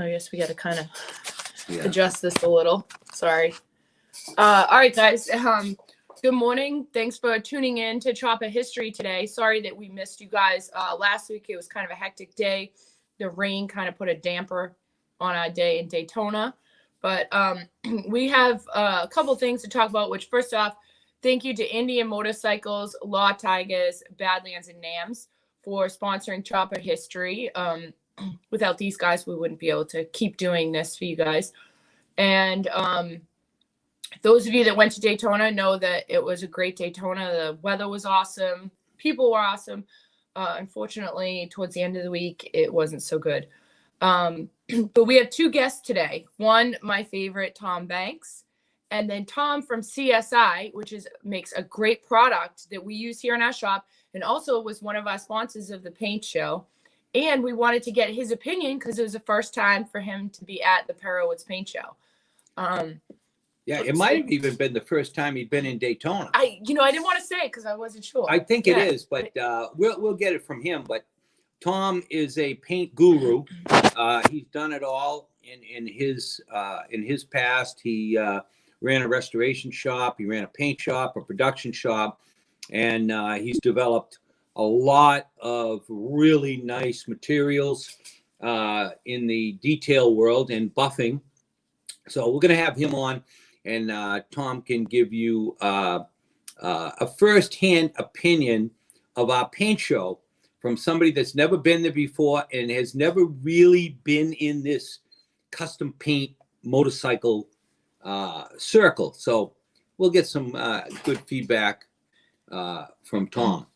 I guess we got to kind of adjust this a little. Sorry. All right, guys. Good morning. Thanks for tuning in to Chopper History today. Sorry that we missed you guys. Last week, it was kind of a hectic day. The rain kind of put a damper on our day in Daytona. But we have a couple things to talk about, which first off, thank you to Indian Motorcycles, Law Tigers, Badlands, and NAMS for sponsoring Chopper History. Without these guys, we wouldn't be able to keep doing this for you guys. And those of you that went to Daytona know that it was a great Daytona. The weather was awesome. People were awesome. Unfortunately, towards the end of the week, it wasn't so good. But we have two guests today. One, my favorite, Tom Banks. And then Tom from CSI, which makes a great product that we use here in our shop. And also was one of our sponsors of the paint show. And we wanted to get his opinion because it was the first time for him to be at the Perrowitz Paint Show. Yeah, it might have even been the first time he'd been in Daytona. I didn't want to say it because I wasn't sure. I think it is, but we'll get it from him. But Tom is a paint guru. He's done it all in his past. He ran a restoration shop. He ran a paint shop, a production shop, and he's developed a lot of really nice materials in the detail world and buffing. So we're going to have him on, and Tom can give you a first-hand opinion of our paint show from somebody that's never been there before and has never really been in this custom paint motorcycle circle. So we'll get some good feedback from Tom.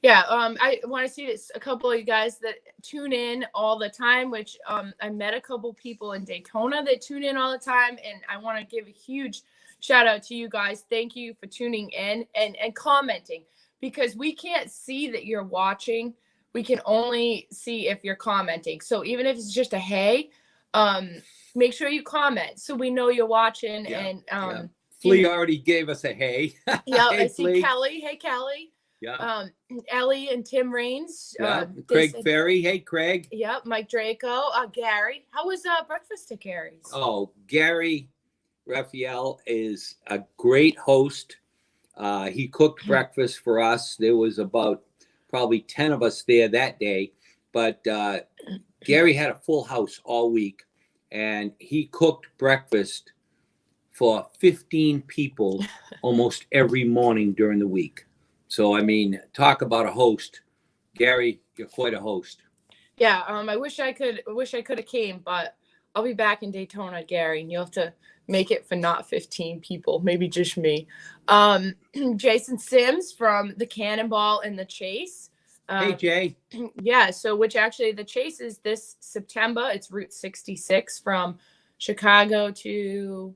Yeah, I want to see this. A couple of you guys that tune in all the time, which I met a couple people in Daytona that tune in all the time, and I want to give a huge shout out to you guys. Thank you for tuning in and commenting, because we can't see that you're watching. We can only see if you're commenting. So even if it's just a hey, make sure you comment so we know you're watching. Yeah, and Flea already gave us a hey. Yeah, Hey, I see Flea. Kelly. Hey, Kelly. Yeah. Ellie and Tim Raines. Craig Ferry. Hey, Craig. Yep. Mike Draco. Gary. How was breakfast at Gary's? Oh, Gary Raphael is a great host. He cooked breakfast for us. There was about probably 10 of us there that day, but Gary had a full house all week, and he cooked breakfast for 15 people almost every morning during the week. So, I mean, talk about a host. Gary, you're quite a host. Yeah, I wish I could have came, but I'll be back in Daytona, Gary, and you'll have to make it for not 15 people, maybe just me. Jason Sims from the Cannonball and the Chase. Hey, Jay. Yeah, so which actually the Chase is this September. It's Route 66 from Chicago to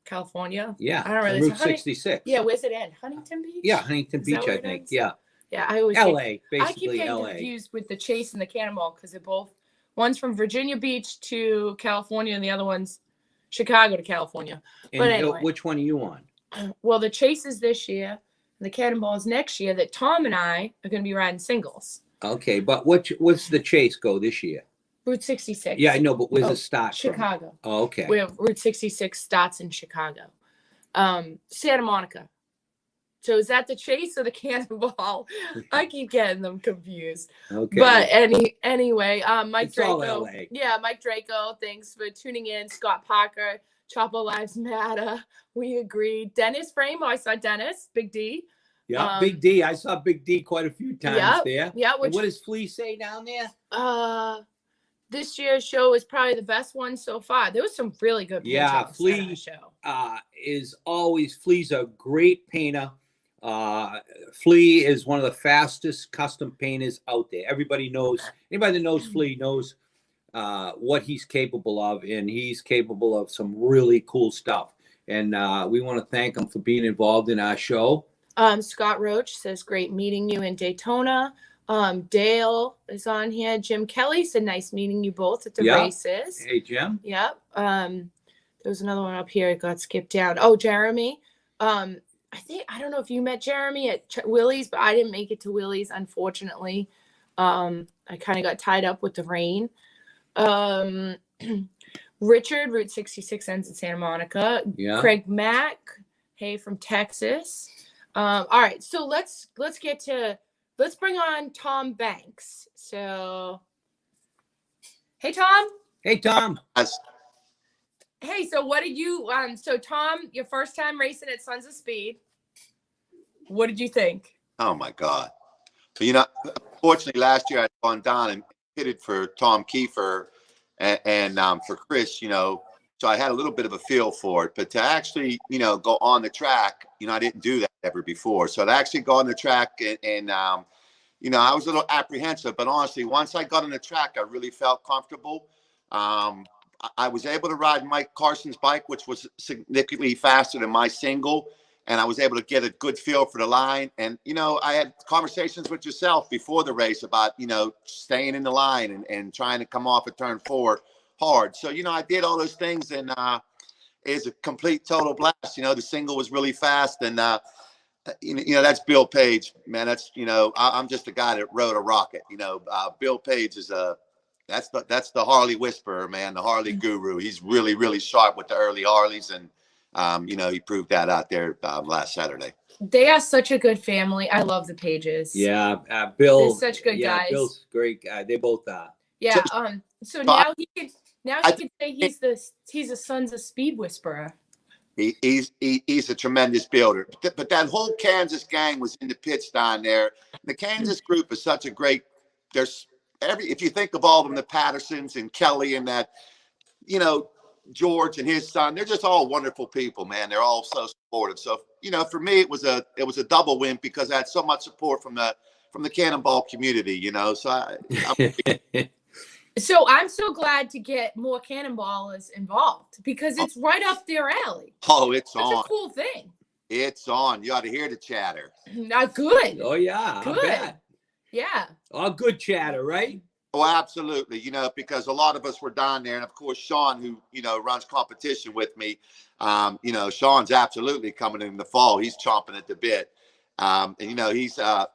California. Yeah, I don't really Route 66. Yeah, where's it end? Huntington Beach? Yeah, Huntington Is Beach, that where I it think. ends? Yeah. Yeah, I always LA, I keep basically getting LA. confused with the Chase and the Cannonball because they're both, one's from Virginia Beach to California and the other one's Chicago to California. And But anyway, which one are you on? well, the Chase is this year and the Cannonball is next year that Tom and I are going to be riding singles. Okay, but what's the Chase go this year? Route 66. Yeah, I know, but where's it start from? Chicago. Oh, okay. Where Route 66 starts in Chicago. Santa Monica. So is that the Chase or the Cannonball? I keep getting them confused. Okay. But anyway, Mike It's all Draco. LA. Yeah, Mike Draco. Thanks for tuning in. Scott Parker. Chopper Lives Matter. We agreed. Dennis Frame. I saw Dennis. Big D. Yeah, Big D. I saw Big D quite a few times there. Yeah. And what does Flea say down there? This year's show is probably the best one so far. There was some really good paint jobs on the show. Flea's a great painter. Flea is one of the fastest custom painters out there. Anybody that knows Flea knows what he's capable of, and he's capable of some really cool stuff. And we want to thank him for being involved in our show. Scott Roach says, great meeting you in Daytona. Dale is on here. Jim Kelly said, nice meeting you both at the races. Hey, Jim. Yep. There was another one up here. It got skipped down. Oh, Jeremy. I don't know if you met Jeremy at Willie's, but I didn't make it to Willie's, unfortunately. I kind of got tied up with the rain. Richard, Route 66 ends in Santa Monica. Yeah. Craig Mack, hey, from Texas. All right, so let's bring on Tom Banks. So, hey, Tom. Hey, Tom. Hey, so what did you so Tom, your first time racing at Sons of Speed. What did you think? Oh my God. So, fortunately last year I'd gone down and pitted for Tom Kiefer and for Chris, so I had a little bit of a feel for it, but to actually, go on the track, I didn't do that ever before. So to actually go on the track and I was a little apprehensive, but honestly, once I got on the track, I really felt comfortable. I was able to ride Mike Carson's bike, which was significantly faster than my single. And I was able to get a good feel for the line. And, I had conversations with yourself before the race about, staying in the line and trying to come off at turn 4 hard. So, I did all those things, and it was a complete total blast. The single was really fast. And, that's Bill Page, man. That's, I'm just a guy that rode a rocket. Bill Page is that's the Harley whisperer, man, the Harley guru. He's really, really sharp with the early Harleys. And, he proved that out there last Saturday. They are such a good family. I love the Pages. Yeah, Bill. They're such good guys. Bill's great guy. They both are. Yeah. So now he can say he's a Sons of Speed whisperer. He's a tremendous builder. But that whole Kansas gang was in the pits down there. The Kansas group is such a great. If you think of all of them, the Pattersons and Kelly and that, George and his son, they're just all wonderful people, man. They're all so supportive. So, for me, it was a double win because I had so much support from the Cannonball community, So So I'm so glad to get more Cannonballers involved because it's right up their alley. Oh, it's Such on. a cool thing. It's on. You ought to hear the chatter. Not good. Oh yeah, Good. I bet. Yeah. All good chatter, right? Oh, absolutely. Because a lot of us were down there. And of course, Sean, who, runs competition with me, Sean's absolutely coming in the fall. He's chomping at the bit. And, he's a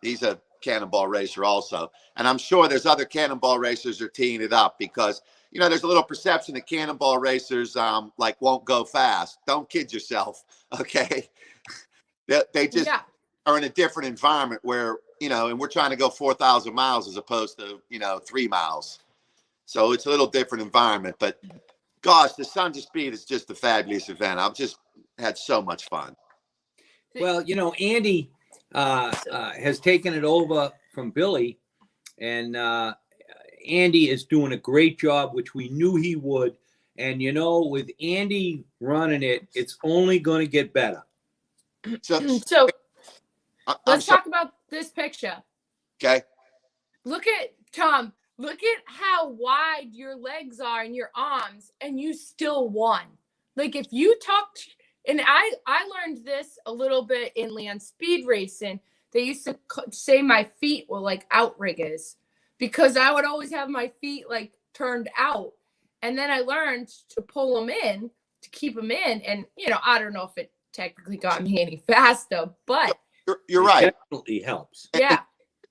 Cannonball racer also. And I'm sure there's other Cannonball racers are teeing it up because, there's a little perception that Cannonball racers, won't go fast. Don't kid yourself. Okay. They just are in a different environment where, and we're trying to go 4,000 miles as opposed to, 3 miles. So it's a little different environment. But gosh, the Sons of Speed is just a fabulous event. I've just had so much fun. Well, Andy has taken it over from Billy, and Andy is doing a great job, which we knew he would. And, with Andy running it, it's only going to get better. So let's talk about this picture. Okay. Look at Tom. Look at how wide your legs are and your arms, and you still won. Like if you talked, and I learned this a little bit in land speed racing. They used to say my feet were like outriggers because I would always have my feet like turned out, and then I learned to pull them in to keep them in, and I don't know if it technically got me any faster, but you're right. It definitely helps. Yeah.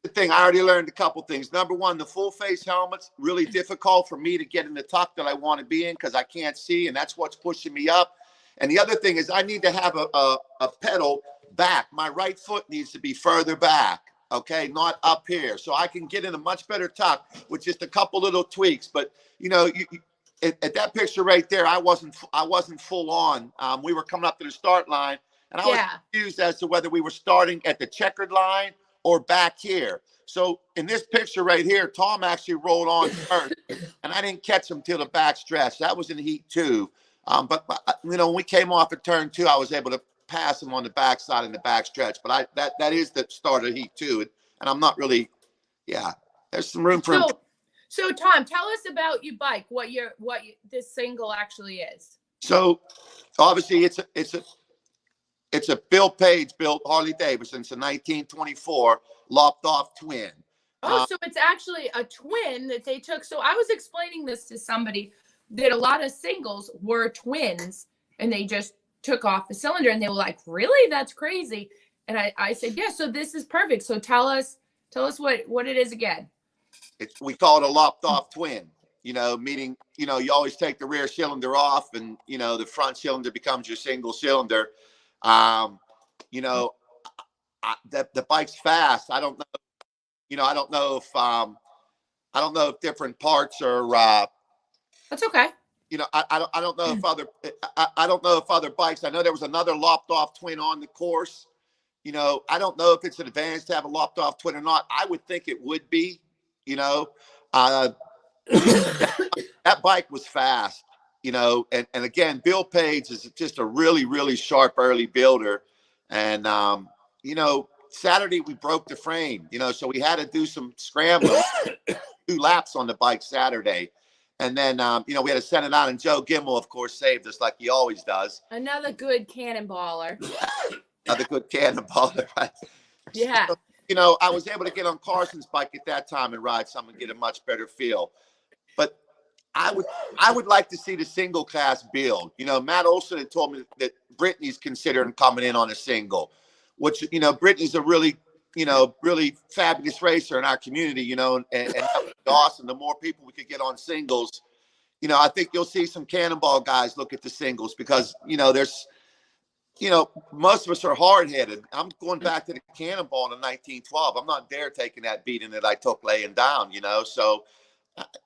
The thing I already learned a couple things. Number one, the full face helmet's really difficult for me to get in the tuck that I want to be in because I can't see, and that's what's pushing me up. And the other thing is I need to have a pedal back. My right foot needs to be further back, okay, not up here, so I can get in a much better tuck with just a couple little tweaks. But at that picture right there, I wasn't full on. We were coming up to the start line, and I was confused as to whether we were starting at the checkered line or back here. So in this picture right here, Tom actually rolled on first, and I didn't catch him till the back stretch. That was in heat 2. But when we came off at turn 2, I was able to pass him on the backside in the back stretch. But that is the start of heat 2, and I'm not really. Yeah, there's some room for him. So Tom, tell us about your bike. What this single actually is. So obviously it's a Bill Page built Harley Davidson. It's a 1924 lopped off twin. Oh, so it's actually a twin that they took. So I was explaining this to somebody that a lot of singles were twins and they just took off the cylinder, and they were like, really? That's crazy. And I said, yeah, so this is perfect. So tell us what it is again. We call it a lopped off twin. meaning, you always take the rear cylinder off and, the front cylinder becomes your single cylinder. You know, the bike's fast. I don't know, I don't know if, different parts are, That's okay. I don't know if I don't know if other bikes, I know there was another lopped off twin on the course. I don't know if it's an advantage to have a lopped off twin or not. I would think it would be, uh, that bike was fast, and again, Bill Page is just a really, really sharp early builder. And, Saturday we broke the frame, so we had to do some scrambling, 2 laps on the bike Saturday. And then, we had to send it out, and Joe Gimmel, of course, saved us like he always does. Another good cannonballer. Another good cannonballer, right? Yeah. So, I was able to get on Carson's bike at that time and ride some and get a much better feel. But I would like to see the single class build. Matt Olson had told me that Brittany's considering coming in on a single, which, Brittany's a really, really fabulous racer in our community, and that would be awesome. The more people we could get on singles, I think you'll see some cannonball guys look at the singles because, there's, most of us are hard-headed. I'm going back to the cannonball in 1912. I'm not there taking that beating that I took laying down, so,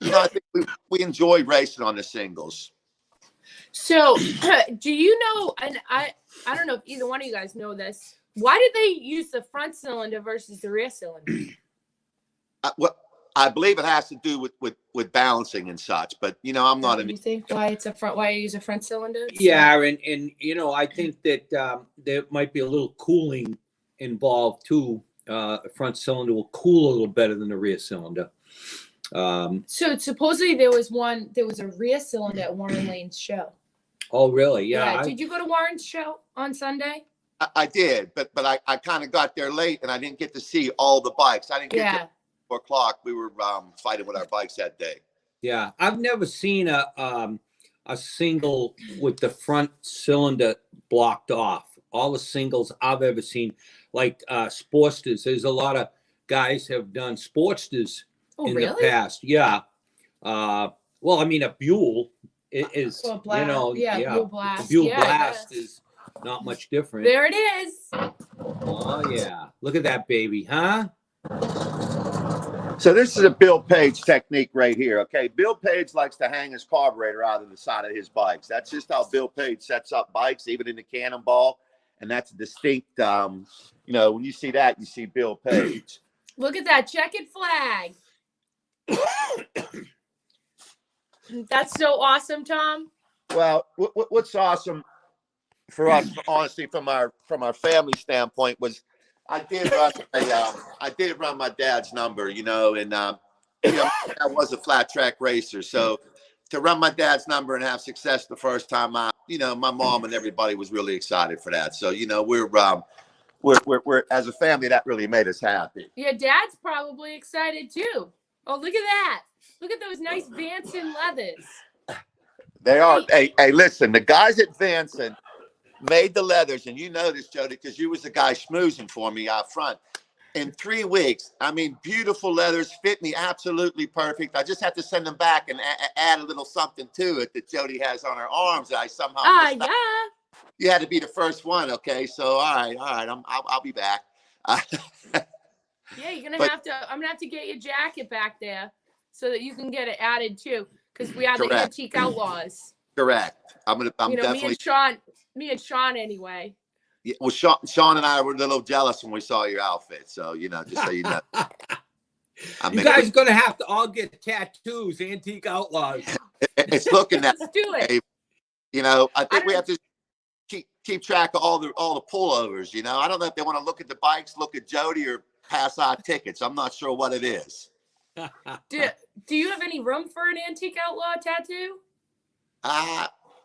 I think we enjoy racing on the singles. So, do you know, and I don't know if either one of you guys know this, why did they use the front cylinder versus the rear cylinder? Well, I believe it has to do with balancing and such, but I'm not. You think why you use a front cylinder? Yeah, and I think that there might be a little cooling involved too. Front cylinder will cool a little better than the rear cylinder. So supposedly there was a rear cylinder at Warren Lane's show. Oh, really? Yeah. Did you go to Warren's show on Sunday? I did, but I kind of got there late and I didn't get to see all the bikes. I didn't get there at 4 o'clock. We were fighting with our bikes that day. Yeah, I've never seen a single with the front cylinder blocked off. All the singles I've ever seen, like Sportsters. There's a lot of guys have done Sportsters in the past. Yeah. Well, I mean, a Buell is, Buell Blast. Buell Blast is not much different. There it is. Oh, yeah. Look at that baby, huh? So this is a Bill Page technique right here, okay? Bill Page likes to hang his carburetor out of the side of his bikes. That's just how Bill Page sets up bikes, even in the cannonball. And that's a distinct, when you see that, you see Bill Page. Look at that checkered flag. That's so awesome, Tom. Well, what's awesome for us, honestly, from our family standpoint, was I did run my dad's number, and I was a flat track racer. So to run my dad's number and have success the first time out, my mom and everybody was really excited for that. So we're as a family, that really made us happy. Your dad's probably excited too. Oh, look at that. Look at those nice Vanson leathers. They are. Hey, listen, the guys at Vanson made the leathers, and you know this, Jody, because you was the guy schmoozing for me out front. In 3 weeks, I mean, beautiful leathers, fit me absolutely perfect. I just have to send them back and add a little something to it that Jody has on her arms that I somehow missed out. You had to be the first one, okay? So all right, I'll be back. Yeah, I'm gonna have to get your jacket back there so that you can get it added too, because we are the Antique Outlaws. Correct. I'm definitely. Me and Sean anyway. Yeah, well, Sean and I were a little jealous when we saw your outfit, so just so you know. You guys are gonna have to all get tattoos, Antique Outlaws. It's looking that. Let's do it. I think we have to keep track of all the pullovers. I don't know if they want to look at the bikes, look at Jody, or pass out tickets. I'm not sure what it is. Do you have any room for an Antique Outlaw tattoo?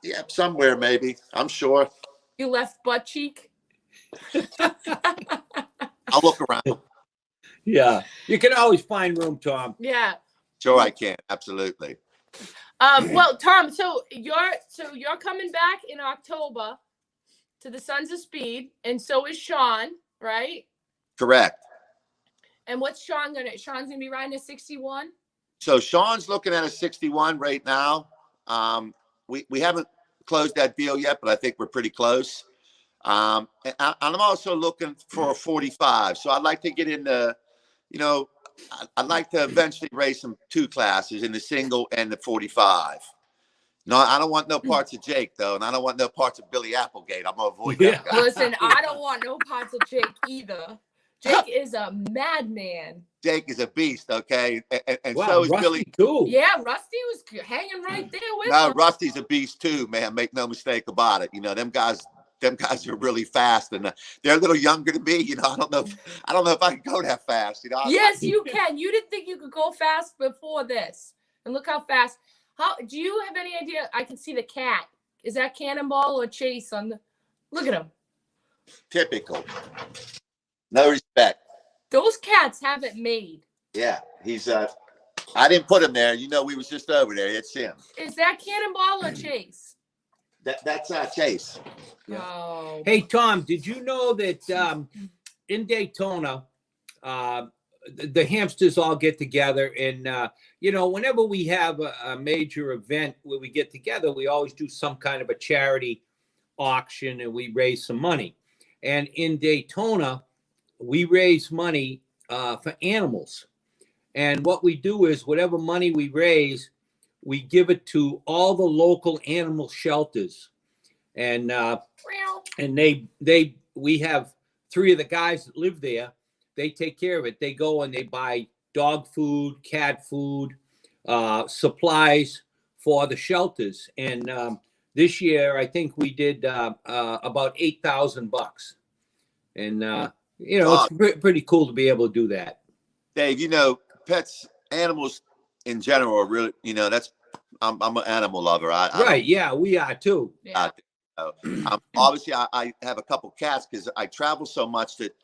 Yeah, somewhere maybe. I'm sure. You left butt cheek? I'll look around. Yeah, you can always find room, Tom. Yeah. Sure, I can. Absolutely. Well, Tom, so you're coming back in October to the Sons of Speed, and so is Sean, right? Correct. And what's Sean's gonna be riding a 61? So Sean's looking at a 61 right now. We haven't closed that deal yet, but I think we're pretty close. And I'm also looking for a 45. So I'd like to get into, you know, I'd like to eventually race some 2 classes in the single and the 45. No, I don't want no parts of Jake though, and I don't want no parts of Billy Applegate. I'm gonna avoid that guy. Listen, I don't want no parts of Jake either. Jake is a madman. Jake is a beast, okay, and Wow, so is Rusty Billy too. Yeah, Rusty was hanging right there with No, him. Rusty's a beast too, man. Make no mistake about it. You know, them guys are really fast, and they're a little younger than me. You know, I don't know if I can go that fast. You know. Yes, you can. You didn't think you could go fast before this, and look how fast. How do you have any idea? I can see the cat. Is that Cannonball or Chase on the? Look at him. Typical. No respect. Those cats have it made. Yeah, he's. I didn't put him there. You know, we was just over there. It's him. Is that Cannonball or Chase? That's Chase. Yeah. Oh. Hey, Tom, did you know that in Daytona, the hamsters all get together and, you know, whenever we have a major event where we get together, we always do some kind of a charity auction and we raise some money. And in Daytona, we raise money for animals. And what we do is whatever money we raise, we give it to all the local animal shelters. And we have 3 of the guys that live there. They take care of it. They go and they buy dog food, cat food, supplies for the shelters. And this year, I think we did about $8,000. And, you know, it's pretty cool to be able to do that. Dave, you know, animals in general are really, you know, I'm an animal lover. Right. Yeah, we are too. Yeah. Obviously, I have a couple cats because I travel so much that,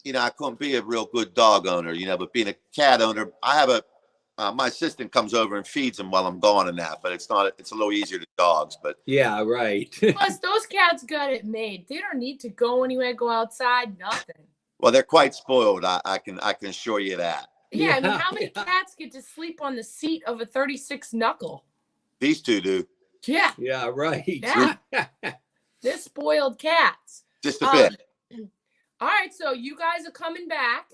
you know, I couldn't be a real good dog owner, you know, but being a cat owner, I have my assistant comes over and feeds them while I'm gone and that, but it's a little easier to dogs, but. Yeah, right. Plus, those cats got it made. They don't need to go anywhere, go outside, nothing. Well, they're quite spoiled. I can assure you that. Yeah, I mean, how many cats get to sleep on the seat of a 36 knuckle? These 2 do. Yeah. Yeah, right. Yeah. They're spoiled cats. Just a bit. All right, so you guys are coming back.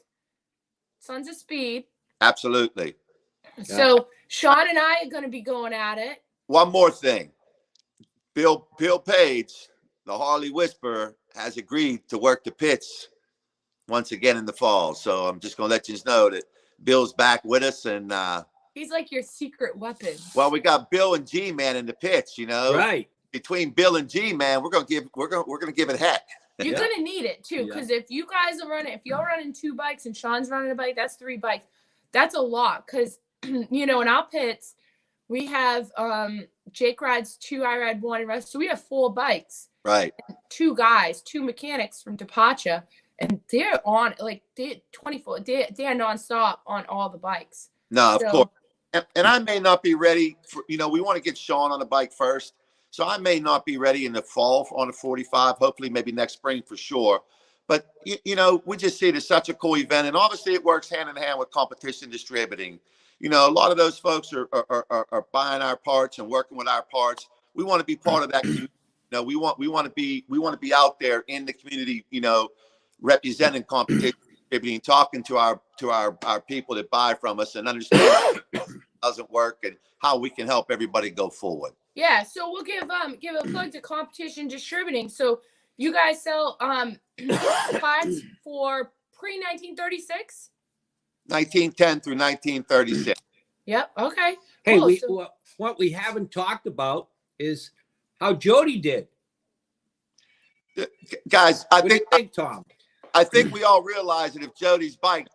Sons of Speed. Absolutely. So Sean and I are going to be going at it. One more thing. Bill Page, the Harley Whisperer, has agreed to work the pits once again in the fall. So I'm just going to let you know that Bill's back with us, and he's like your secret weapon. Well, we got Bill and G-Man in the pits, you know. Right. Between Bill and G-Man, we're gonna give it heck. You're gonna need it too, because if you guys are running, if you're running 2 bikes and Sean's running a bike, that's 3 bikes. That's a lot, because you know, in our pits, we have Jake rides 2, I ride 1, and rest. So we have 4 bikes. Right. 2 guys, 2 mechanics from Depacha. And they're on, like, they're 24, they're nonstop on all the bikes. No, of course. And I may not be ready for, you know, we want to get Sean on the bike first. So I may not be ready in the fall on a 45, hopefully maybe next spring for sure. But, you know, we just see it as such a cool event. And obviously it works hand in hand with competition distributing. You know, a lot of those folks are buying our parts and working with our parts. We want to be part of that community. You know, we want to be out there in the community, you know, representing competition, talking to our people that buy from us and understand it doesn't work and how we can help everybody go forward. Yeah, so we'll give a plug to competition distributing. So you guys sell parts for pre-1936? 1910 through 1936. Yep. Okay. Hey, cool. What we haven't talked about is how Jody did. Guys, What do you think, Tom? I think we all realized that if Jody's bike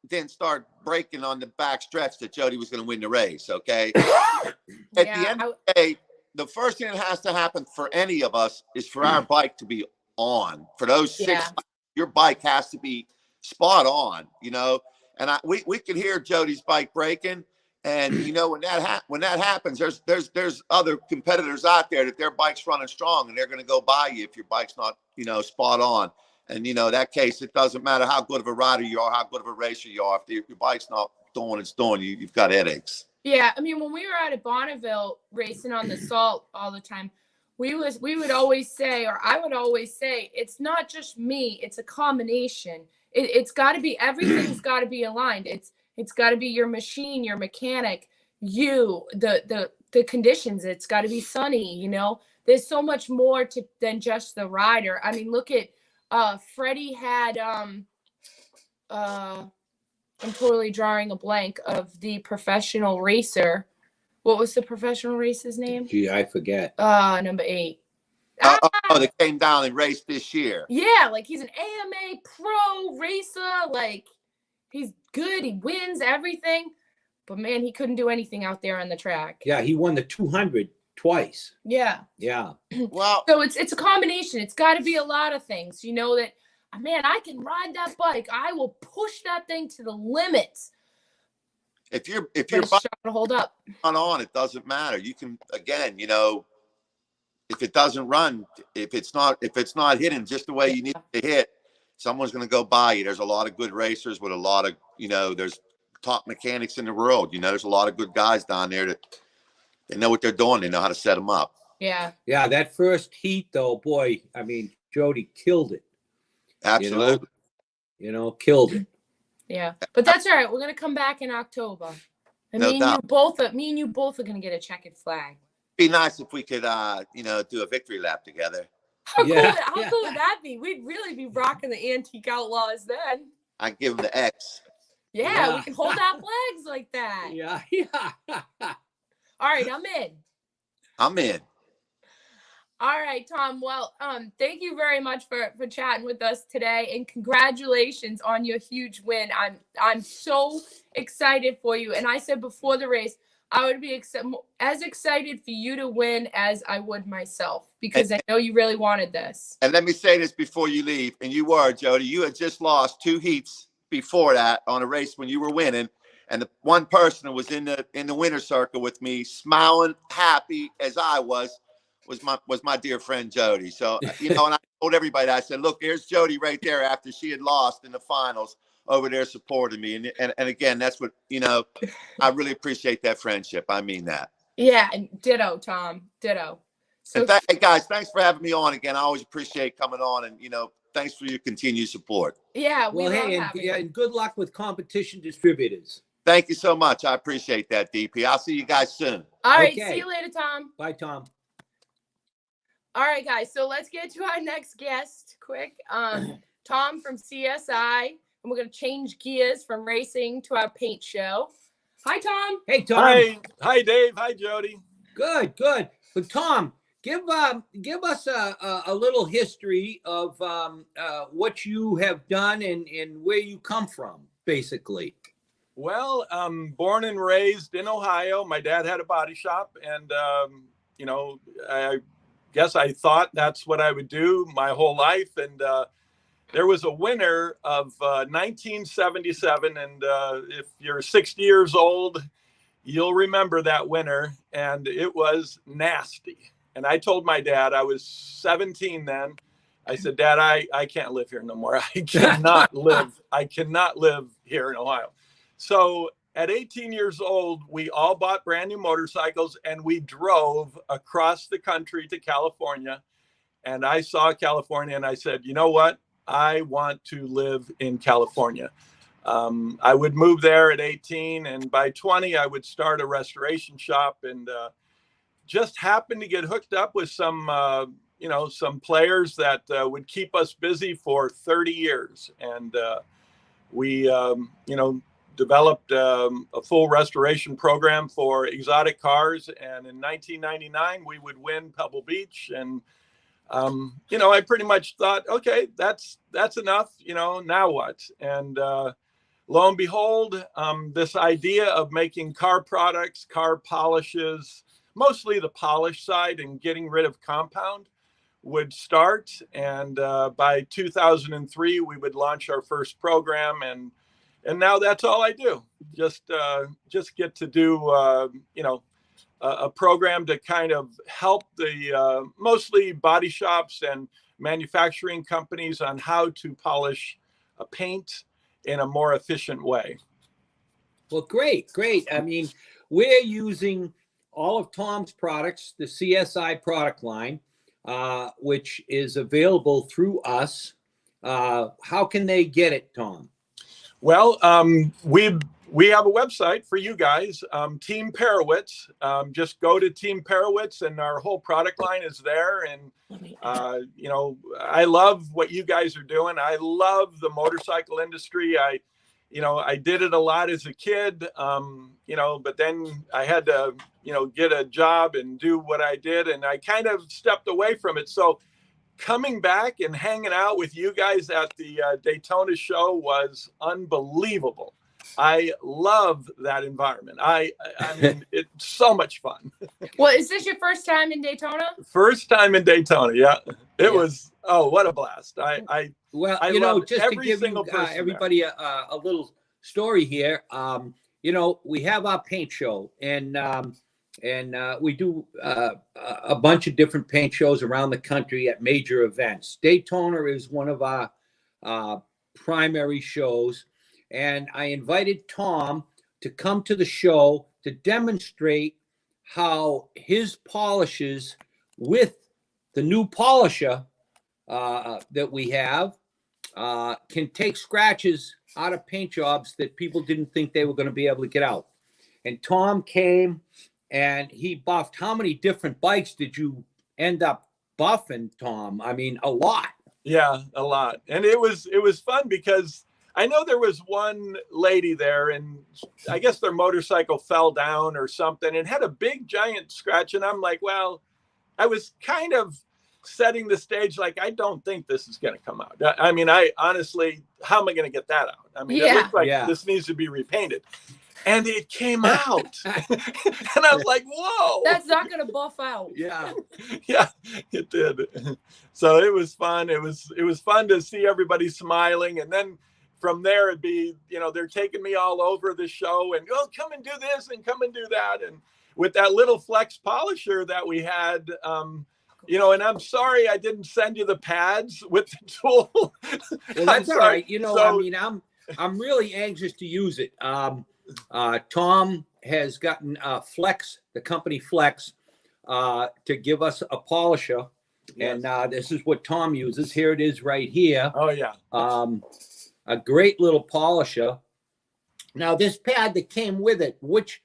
didn't start breaking on the back stretch, that Jody was going to win the race. Okay. At the end of the day, the first thing that has to happen for any of us is for our bike to be on. For those 6, your bike has to be spot on. You know, and we can hear Jody's bike breaking, and you know when that happens, there's other competitors out there that their bike's running strong, and they're going to go by you if your bike's not, you know, spot on. And, you know, that case, it doesn't matter how good of a rider you are, how good of a racer you are. If your bike's not doing what it's doing, you've got headaches. Yeah, I mean, when we were out at Bonneville racing on the salt all the time, we would always say, or I would always say, it's not just me, it's a combination. It's got to be, everything's got to be aligned. It's got to be your machine, your mechanic, the conditions. It's got to be sunny, you know. There's so much more than just the rider. I mean, look at Freddie had I'm totally drawing a blank of the professional racer. What was the professional racer's name? Gee, I forget. Number 8. They came down and raced this year. Yeah, like he's an AMA pro racer. Like he's good. He wins everything. But man, he couldn't do anything out there on the track. Yeah, he won the 200 twice. Yeah. Yeah. Well, so it's a combination. It's got to be a lot of things. You know that, man, I can ride that bike. I will push that thing to the limits. if your But bike to hold up. on, it doesn't matter. You can, again, you know, if it doesn't run, if it's not hitting just the way you need it to hit, someone's going to go by you. There's a lot of good racers with a lot of, you know, there's top mechanics in the world. You know, there's a lot of good guys down there that they know what they're doing. They know how to set them up. Yeah. Yeah, that first heat, though, boy, I mean, Jody killed it. Absolutely. You know, killed it. Yeah. But that's all right. We're going to come back in October. And No me doubt. and you both are going to get a checkered flag. Be nice if we could, you know, do a victory lap together. How Yeah, cool would that be? We'd really be rocking the Antique Outlaws then. I give them the X. Yeah, we can hold our flags like that. Yeah. All right, I'm in. I'm in. All right, Tom. Well, thank you very much for chatting with us today, and congratulations on your huge win. I'm so excited for you. And I said before the race, I would be as excited for you to win as I would myself, because I know you really wanted this. And let me say this before you leave, and you were, Jody, you had just lost 2 heats before that on a race when you were winning, and the one person that was in the winner's circle with me, smiling, happy as I was my dear friend Jody. So, you know, and I told everybody, I said, look, here's Jody right there after she had lost in the finals, over there supporting me. And again, that's what, you know, I really appreciate that friendship. I mean that. Yeah, and ditto, Tom. Ditto. So, hey, guys, thanks for having me on again. I always appreciate coming on, and, you know, thanks for your continued support. Yeah, Well, hey, and good luck with Competition Distributors. Thank you so much. I appreciate that, DP. I'll see you guys soon. All right, Okay. see you later, Tom. Bye, Tom. All right, guys. So let's get to our next guest quick. Tom from CSI. And we're going to change gears from racing to our paint show. Hi, Tom. Hey, Tom. Hi, Dave. Hi, Jody. Good. But Tom, give us a little history of what you have done and where you come from, basically. Well, born and raised in Ohio. My dad had a body shop, and you know, I guess I thought that's what I would do my whole life. And there was a winter of 1977, and if you're 60 years old, you'll remember that winter, and it was nasty. And I told my dad, I was 17 then, I said, Dad, I can't live here no more. I cannot live here in Ohio. So at 18 years old, we all bought brand new motorcycles, and we drove across the country to California. And I saw California, and I said, you know what? I want to live in California. I would move there at 18, and by 20, I would start a restoration shop, and just happened to get hooked up with some players that would keep us busy for 30 years. And we developed a full restoration program for exotic cars. And in 1999, we would win Pebble Beach. And, I pretty much thought, okay, that's enough, now what? And lo and behold, this idea of making car products, car polishes, mostly the polish side, and getting rid of compound would start. And by 2003, we would launch our first program. And now that's all I do. Just get to do, a program to kind of help the mostly body shops and manufacturing companies on how to polish a paint in a more efficient way. Well, great, great. I mean, we're using all of Tom's products, the CSI product line, which is available through us. How can they get it, Tom? Well, we have a website for you guys, Team Parawitz. Just go to Team Parawitz, and our whole product line is there. And you know, I love what you guys are doing. I love the motorcycle industry. I did it a lot as a kid, you know, but then I had to, you know, get a job and do what I did, and I kind of stepped away from it. So coming back and hanging out with you guys at the Daytona show was unbelievable. I love that environment. I mean, it's so much fun. Well, is this your first time in Daytona? First time in Daytona, yeah. It was, oh, what a blast. I You know, love just to every give single person everybody a little story here, you know, we have our paint show, and we do a bunch of different paint shows around the country at major events. Daytona is one of our primary shows, and I invited Tom to come to the show to demonstrate how his polishes with the new polisher that we have can take scratches out of paint jobs that people didn't think they were going to be able to get out. And Tom came and he buffed. How many different bikes did you end up buffing, Tom? I mean, a lot. Yeah, a lot. And it was fun because I know there was one lady there, and I guess their motorcycle fell down or something and had a big giant scratch. And I'm like, well, I was kind of setting the stage like, I don't think this is going to come out. I mean, I honestly, how am I going to get that out? I mean, it looks like this needs to be repainted. And it came out. And I was like, whoa. That's not going to buff out. Yeah. Yeah, it did. So it was fun. It was fun to see everybody smiling. And then from there, it'd be, you know, they're taking me all over the show and, oh, come and do this and come and do that. And with that little flex polisher that we had, you know, and I'm sorry I didn't send you the pads with the tool. Well, that's all right. You know, so, I mean, I'm really anxious to use it. Tom has gotten Flex, the company Flex, to give us a polisher. Yes. And this is what Tom uses. Here it is right here. Oh, yeah. A great little polisher. Now, this pad that came with it, what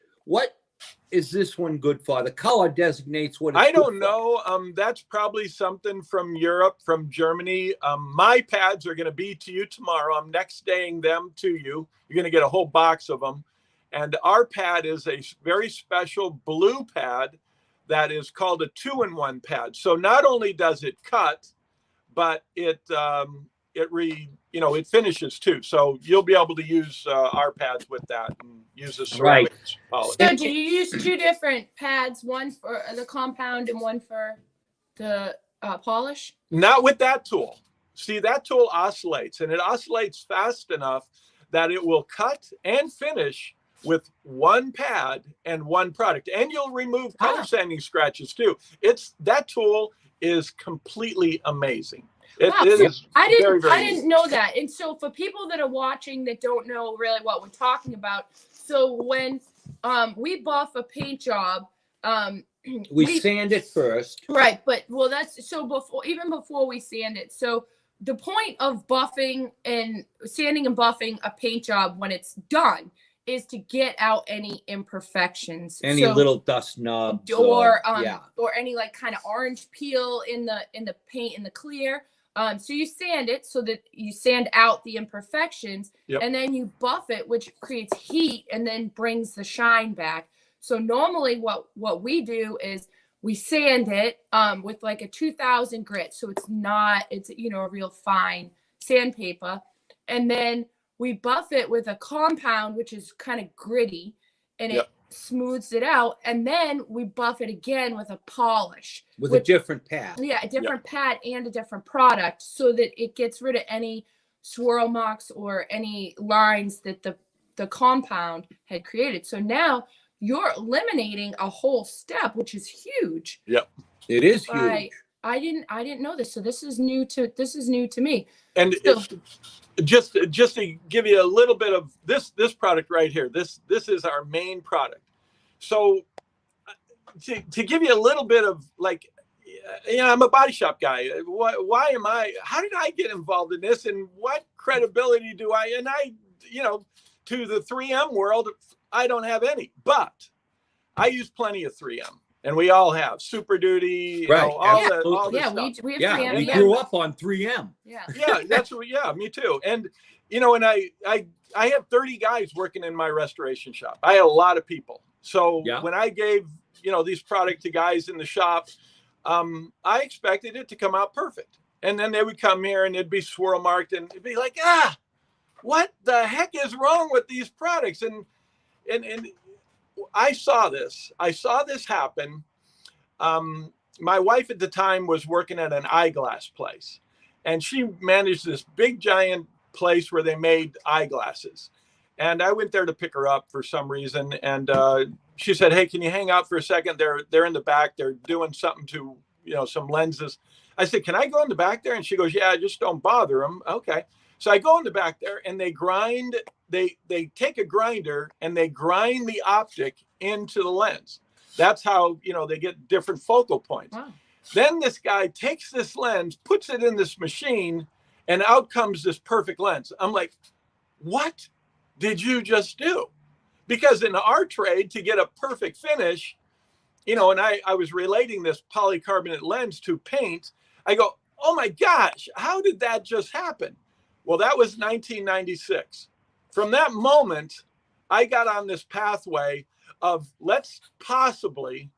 is this one good for? The color designates what it's I don't know. That's probably something from Europe, from Germany. My pads are going to be to you tomorrow. I'm next daying them to you. You're going to get a whole box of them. And our pad is a very special blue pad that is called a 2-in-1 pad. So not only does it cut, but it finishes too. So you'll be able to use our pads with that and use the ceramic polish. So do you use two different pads, one for the compound and one for the polish? Not with that tool. See, that tool oscillates, and it oscillates fast enough that it will cut and finish with one pad and one product. And you'll remove color sanding scratches too. That tool is completely amazing. I didn't know that. And so for people that are watching that don't know really what we're talking about, so when we buff a paint job, we sand it first. Right, but that's so before we sand it. So the point of buffing and sanding and buffing a paint job when it's done is to get out any imperfections, any little dust nubs, or any like kind of orange peel in the paint in the clear. So you sand it so that you sand out the imperfections, and then you buff it, which creates heat and then brings the shine back. So normally what we do is we sand it with like a 2000 grit. So it's a real fine sandpaper. And then we buff it with a compound, which is kind of gritty, and it smooths it out. And then we buff it again with a polish. With a different pad. Yeah, a different pad and a different product so that it gets rid of any swirl marks or any lines that the compound had created. So now you're eliminating a whole step, which is huge. Yep. It is huge. I didn't know this. So this is new to me. And So, just to give you a little bit of this product right here, this is our main product. So to give you a little bit of like, I'm a body shop guy. How did I get involved in this, and what credibility do I, to the 3M world, I don't have any, but I use plenty of 3M. And we all have Super Duty, Right. all the stuff. we have Yeah, 3M. we Yeah. grew up on 3M. Yeah. Yeah, me too. And and I have 30 guys working in my restoration shop. I had a lot of people. So when I gave these product to guys in the shop, I expected it to come out perfect. And then they would come here and it'd be swirl marked and it'd be like, what the heck is wrong with these products? And I saw this happen. My wife at the time was working at an eyeglass place, and she managed this big giant place where they made eyeglasses. And I went there to pick her up for some reason. And she said, "Hey, can you hang out for a second? They're in the back. They're doing something to, some lenses." I said, "Can I go in the back there?" And she goes, "Yeah, just don't bother them." Okay. So I go in the back there and they grind, they take a grinder and they grind the optic into the lens. That's how, they get different focal points. Wow. Then this guy takes this lens, puts it in this machine, and out comes this perfect lens. I'm like, what did you just do? Because in our trade, to get a perfect finish, and I was relating this polycarbonate lens to paint. I go, oh my gosh, how did that just happen? Well, that was 1996. From that moment, I got on this pathway of let's possibly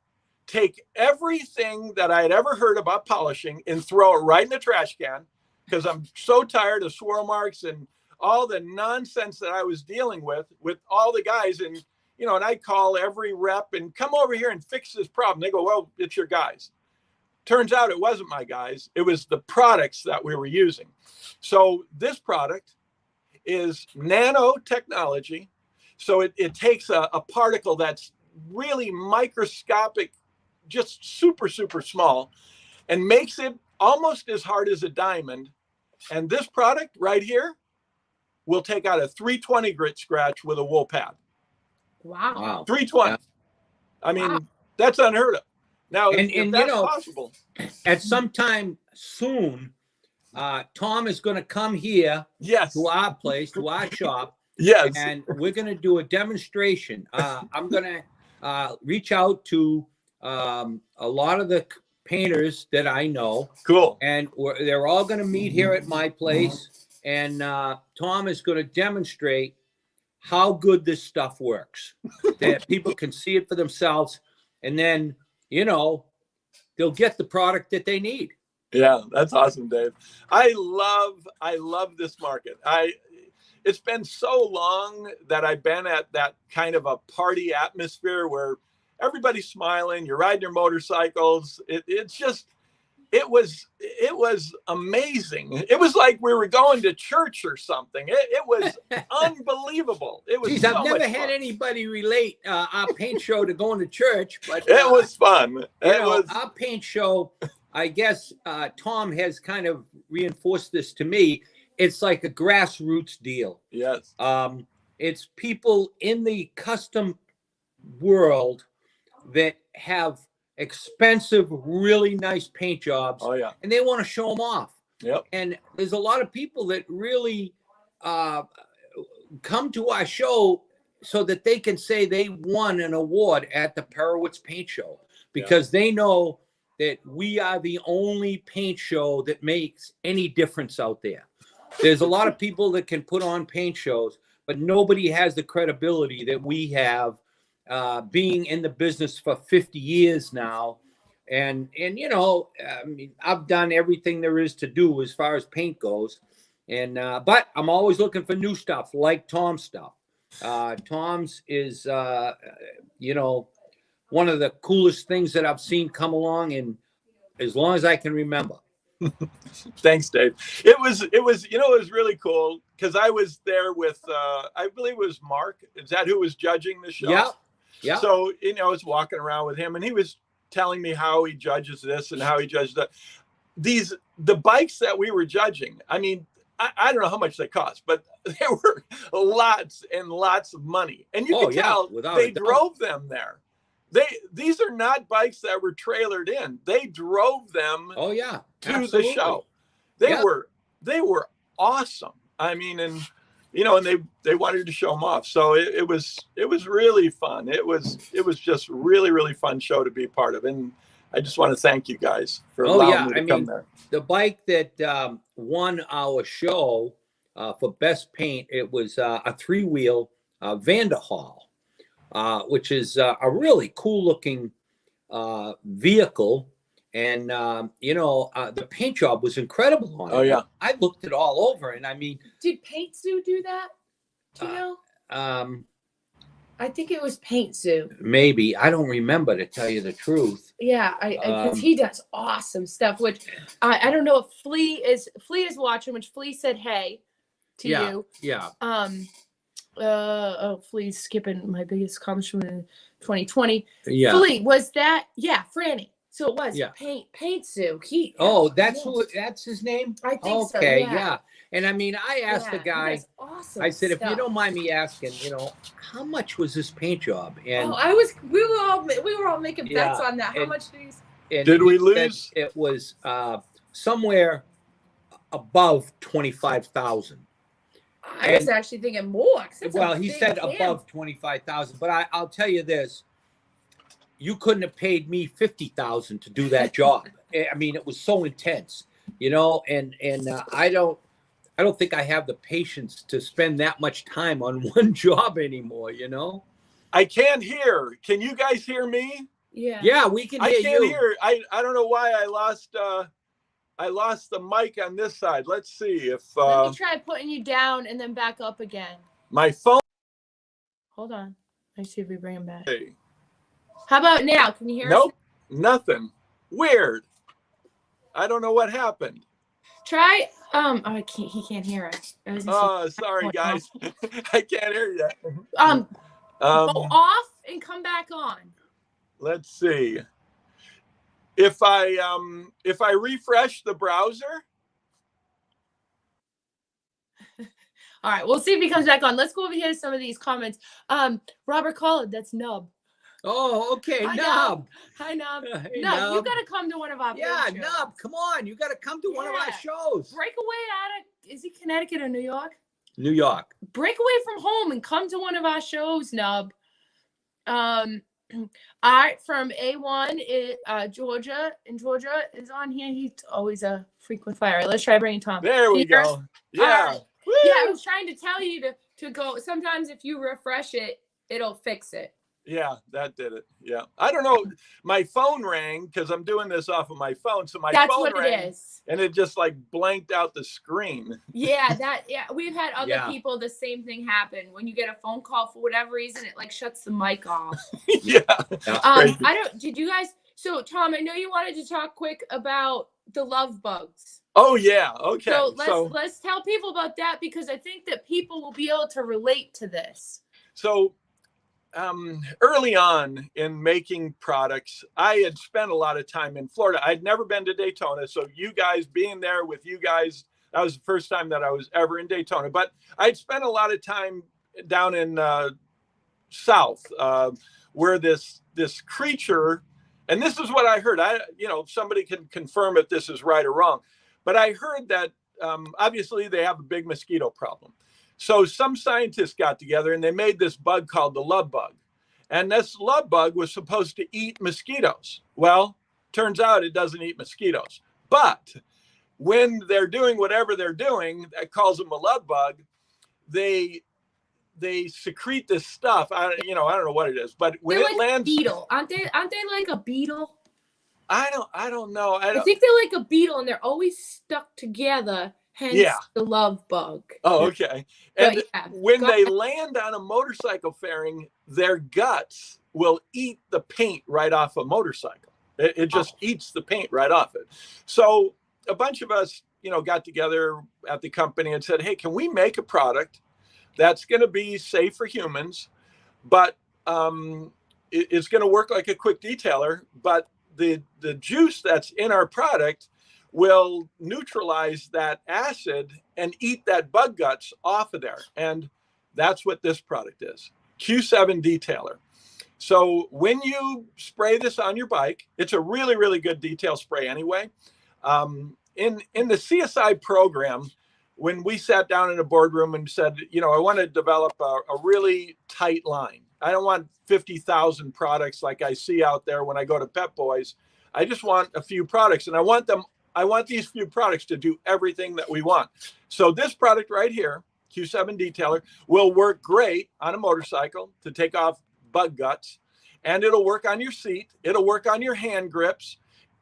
take everything that I had ever heard about polishing and throw it right in the trash can, because I'm so tired of swirl marks and all the nonsense that I was dealing with all the guys. And, and I call every rep and come over here and fix this problem. They go, well, it's your guys. Turns out it wasn't my guys. It was the products that we were using. So this product is nanotechnology. So it takes a particle that's really microscopic, just super, super small, and makes it almost as hard as a diamond. And this product right here will take out a 320 grit scratch with a wool pad. Wow. 320. Yeah. I mean, that's unheard of. Now, And that's possible. At some time soon, Tom is going to come here to our place, to our shop. Yes. And we're going to do a demonstration. I'm going to reach out to a lot of the painters that I know. Cool. And they're all going to meet here at my place. And Tom is going to demonstrate how good this stuff works, that people can see it for themselves. And then, they'll get the product that they need. Yeah, that's awesome, Dave. I love this market. It's been so long that I've been at that kind of a party atmosphere where everybody's smiling, you're riding your motorcycles. It was amazing. It was like we were going to church or something. It was unbelievable. It was. Geez, I've never had anybody relate our paint show to going to church, but it was fun. Our paint show. I guess Tom has kind of reinforced this to me. It's like a grassroots deal. Yes. It's people in the custom world that have expensive, really nice paint jobs. Oh, yeah. And they want to show them off. Yep. And there's a lot of people that really come to our show so that they can say they won an award at the Perowitz Paint Show, because they know that we are the only paint show that makes any difference out there. There's a lot of people that can put on paint shows, but nobody has the credibility that we have, being in the business for 50 years now. And I mean, I've done everything there is to do as far as paint goes. And but I'm always looking for new stuff, like Tom's stuff. Tom's is one of the coolest things that I've seen come along in as long as I can remember. Thanks, Dave. It was really cool because I was there with I believe it was Mark. Is that who was judging the show? Yeah. So I was walking around with him, and he was telling me how he judges this and how he judges that. The bikes that we were judging, I mean, I don't know how much they cost, but they were lots and lots of money. And you can tell they drove them there. These are not bikes that were trailered in. They drove them to the show. They were awesome. I mean, and they wanted to show them off. So it was really fun. It was just really, really fun show to be a part of. And I just want to thank you guys for allowing me to come there. The bike that won our show for best paint, it was a 3-wheel Vanderhaal, which is a really cool looking vehicle. And, the paint job was incredible on it. Oh, yeah. I looked it all over. And I mean, did Paint Zoo do that? Do you know? I think it was Paint Zoo. Maybe. I don't remember, to tell you the truth. Yeah, because he does awesome stuff, which I don't know if Flea is watching, which Flea said hey to you. Yeah. Flea's skipping my biggest accomplishment in 2020. Yeah. Flea, was that Franny. So it was Paint Zoo. That's his name? I think so. Okay, yeah. And I mean, I asked the guy, awesome I said, stuff. if you don't mind me asking, how much was this paint job? And we were all making bets on that. How much did we lose? It was somewhere above 25,000. I was actually thinking more. Well, he said above 25,000, but I'll tell you this. You couldn't have paid me 50,000 to do that job. I mean, it was so intense, and I don't think I have the patience to spend that much time on one job anymore, I can't hear. Can you guys hear me? Yeah. Yeah, we can hear you. I can't hear. I don't know why I lost the mic on this side. Let's see if let me try putting you down and then back up again. My phone. Hold on. Let's see if we bring him back. Hey. How about now? Can you hear us? Nope. Nothing. Weird. I don't know what happened. Try he can't hear us. Oh, sorry guys. I can't hear you. Go off and come back on. Let's see. If I refresh the browser. All right, we'll see if he comes back on. Let's go over here to some of these comments. Robert Collard, that's Nub. Oh, okay, Nub. Hi, Nub. Hey, Nub, Nub. you got to come to one of our shows. Nub, come on. You got to come to one of our shows. Break away is he Connecticut or New York? New York. Break away from home and come to one of our shows, Nub. Art from A1, Georgia is on here. He's always a frequent flyer. Let's try bringing Tom. There we go. Yeah. Yeah, I was trying to tell you to go. Sometimes if you refresh it, it'll fix it. Yeah, that did it. Yeah. I don't know. My phone rang because I'm doing this off of my phone. So That's phone what rang it is. And it just like blanked out the screen. Yeah, we've had other people the same thing happen. When you get a phone call for whatever reason, it like shuts the mic off. Yeah. Did you guys so Tom, I know you wanted to talk quick about the love bugs. Oh yeah. Okay. So let's tell people about that because I think that people will be able to relate to this. So early on in making products, I had spent a lot of time in Florida. I'd never been to Daytona. So you guys being there with you guys, that was the first time that I was ever in Daytona. But I'd spent a lot of time down in South where this creature, and this is what I heard. Somebody can confirm if this is right or wrong. But I heard that obviously they have a big mosquito problem. So some scientists got together and they made this bug called the love bug. And this love bug was supposed to eat mosquitoes. Well, turns out it doesn't eat mosquitoes. But when they're doing whatever they're doing, that calls them a love bug, they secrete this stuff. I don't know what it is, but when it lands, beetle, aren't they like a beetle? I don't know. I think they're like a beetle and they're always stuck together. Hence the love bug. Oh, okay. And when they land on a motorcycle fairing, their guts will eat the paint right off a motorcycle. It just eats the paint right off it. So a bunch of us, got together at the company and said, hey, can we make a product that's going to be safe for humans, but it's going to work like a quick detailer, but the juice that's in our product will neutralize that acid and eat that bug guts off of there. And that's what this product is, Q7 Detailer. So when you spray this on your bike, it's a really, really good detail spray anyway. In the CSI program, when we sat down in a boardroom and said, I want to develop a really tight line. I don't want 50,000 products like I see out there when I go to Pep Boys. I just want a few products, and I want these few products to do everything that we want. So this product right here, Q7 Detailer, will work great on a motorcycle to take off bug guts, and it'll work on your seat. It'll work on your hand grips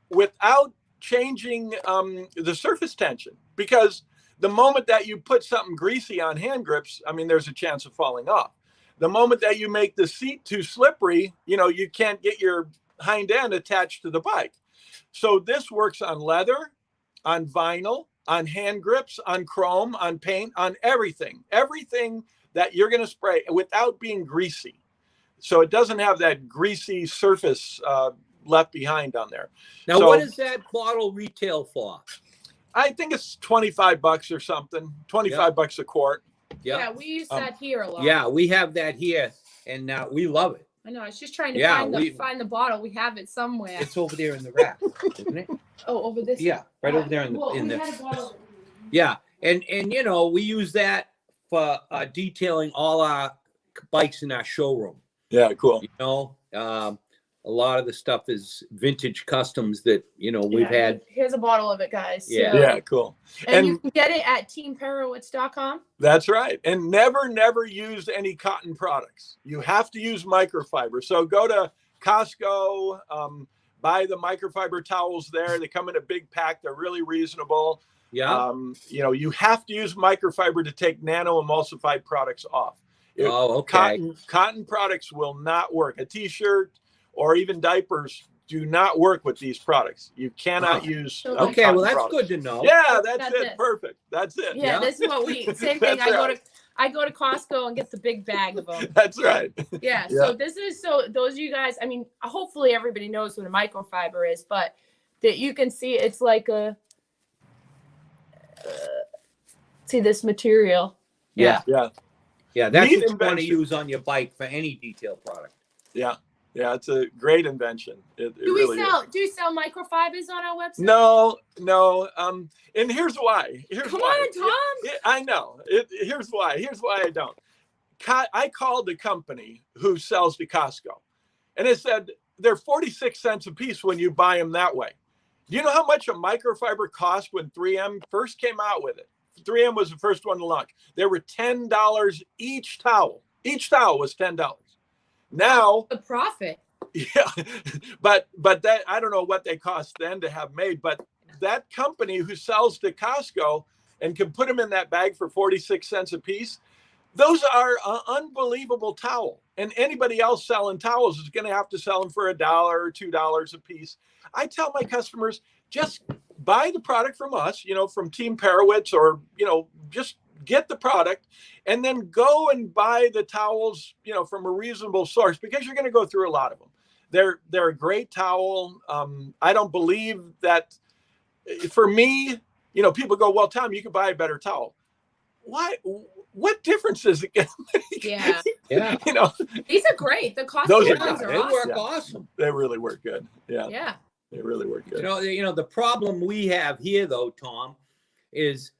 without changing the surface tension, because the moment that you put something greasy on hand grips, there's a chance of falling off. The moment that you make the seat too slippery, you can't get your hind end attached to the bike. So this works on leather, on vinyl, on hand grips, on chrome, on paint, on everything that you're going to spray without being greasy. So it doesn't have that greasy surface left behind on there. Now, so, what does that bottle retail for? I think it's $25 or something, $25 a quart. Yeah, we use that here a lot. Yeah, we have that here, and we love it. I know. I was just trying to find the bottle. We have it somewhere. It's over there in the rack, isn't it? Oh, over this. Yeah, right over there in the. Had a bottle. Yeah, and we use that for detailing all our bikes in our showroom. Yeah, cool. A lot of the stuff is vintage customs that we've had. Here's a bottle of it, guys. Yeah, yeah, cool. And you can get it at teamperowitz.com. That's right. And never use any cotton products. You have to use microfiber. So go to Costco, buy the microfiber towels there. They come in a big pack. They're really reasonable. Yeah. You have to use microfiber to take nano emulsified products off. Okay. Cotton products will not work. A t-shirt or even diapers do not work with these products. You cannot use. Okay, well, that's products. good to know. Yeah, that's it. Perfect. That's it. Yeah, this is what same thing. I go to Costco and get the big bag of them. That's right. Yeah. So those of you guys, hopefully everybody knows what a microfiber is, but that you can see it's like see this material. Yeah. That's Neat what you want to invention. use on your bike for any detail product. Yeah, it's a great invention. It Do really is. you sell microfibers on our website? No. And here's why. Come on, Tom. I know. Here's why. Here's why I don't. I called the company who sells to Costco, and it said they're 46 cents a piece when you buy them that way. Do you know how much a microfiber cost when 3M first came out with it? 3M was the first one to launch. They were $10 each towel. Each towel was $10. Now the profit. Yeah, but that I don't know what they cost then to have made, but that company who sells to Costco and can put them in that bag for 46 cents a piece, those are an unbelievable towel. And anybody else selling towels is going to have to sell them for $1 or $2 a piece. I tell my customers, just buy the product from us, from Team Perowitz, or, just get the product and then go and buy the towels, from a reasonable source, because you're going to go through a lot of them. They're a great towel. I don't believe that for me, people go, well, Tom, you can buy a better towel. Why? What difference is it going to make? Yeah. These are great. The Costco Those ones are are They awesome. work awesome. They really work good. Yeah. Yeah. They really work good. The problem we have here, though, Tom, is,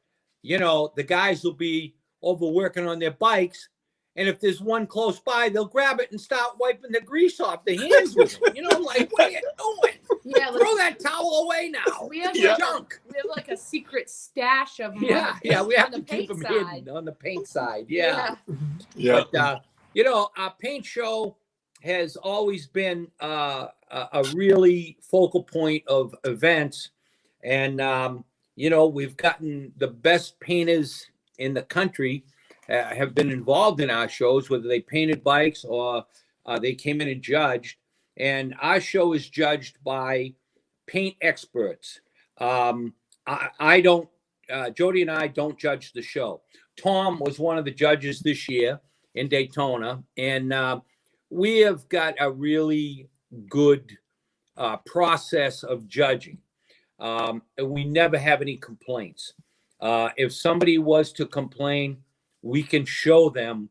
the guys will be over working on their bikes, and if there's one close by, they'll grab it and start wiping the grease off their hands with it. Like, what are you doing? Yeah. Throw that towel away now. We have junk. We have like a secret stash of them. Yeah, we have on to the keep them paint side. hidden on the paint side. Yeah. Yeah. But, our paint show has always been a really focal point of events. And, we've gotten the best painters in the country have been involved in our shows, whether they painted bikes or they came in and judged. And our show is judged by paint experts. I don't, Jody and I don't judge the show. Tom was one of the judges this year in Daytona. And we have got a really good process of judging. And we never have any complaints. If somebody was to complain, we can show them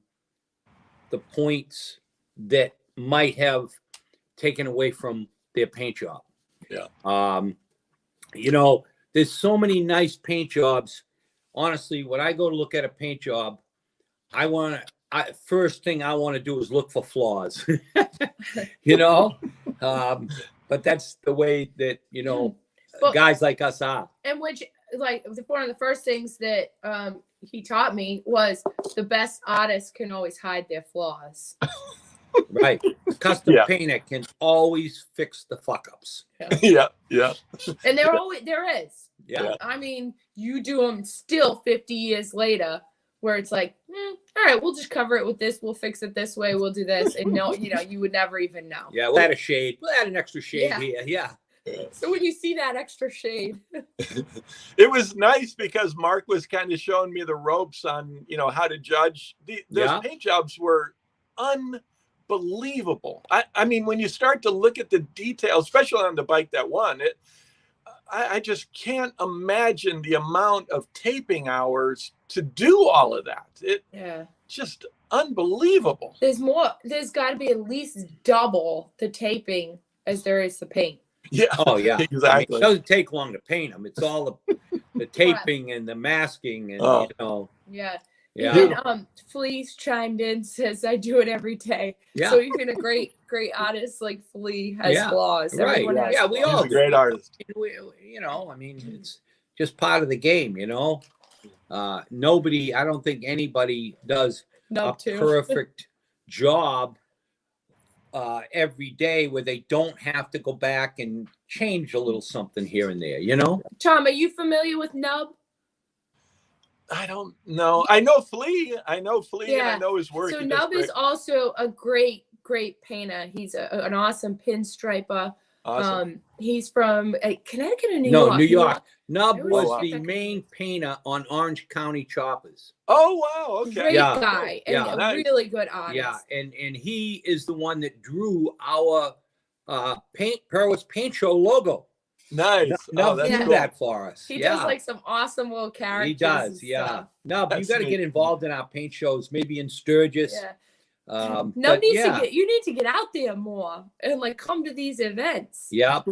the points that might have taken away from their paint job. Yeah. You know, there's so many nice paint jobs. Honestly, when I go to look at a paint job, first thing I want to do is look for flaws, you know? But that's the way that, you know, guys like us are. And which, like, one of the first things that he taught me was the best artists can always hide their flaws. Right. Custom painter can always fix the fuck ups. Yeah. Yeah. And there is. Yeah. I mean, you do them still 50 years later where it's like, all right, we'll just cover it with this. We'll fix it this way. We'll do this. And no, you know, you would never even know. Yeah. We'll add a shade. We'll add an extra shade here. Yeah. So when you see that extra shade. It was nice because Mark was kind of showing me the ropes on, you know, how to judge. Those paint jobs were unbelievable. I mean, when you start to look at the details, especially on the bike that won, I just can't imagine the amount of taping hours to do all of that. Just unbelievable. There's got to be at least double the taping as there is the paint. Yeah. Oh, yeah. Exactly. I mean, it doesn't take long to paint them. It's all the taping and the masking and, you know. Yeah. Yeah. Even Flea's chimed in, says I do it every day. Yeah. So even a great artist like Flea has flaws. Right. Has we flaws. all He's a great artist. You know, I mean, it's just part of the game, you know. Nobody, I don't think anybody does a perfect job every day where they don't have to go back and change a little something here and there, you know. Tom, are you familiar with Nub? I don't know. I know Flea. And I know his work. So Nub is also a great painter. He's an awesome pinstriper. Awesome. He's from Connecticut or New York? York? New York. Nub was Wow. the main painter on Orange County choppers. Oh, wow. Okay. Great guy and a nice. really good artist. Yeah, and he is the one that drew our Perwitz Paint Show logo. Nice. Nub drew that for us. He does like some awesome little characters. He does, Nub, you got to get involved in our paint shows, maybe in Sturgis. Yeah. Nub needs to you need to get out there more and like come to these events. Yeah.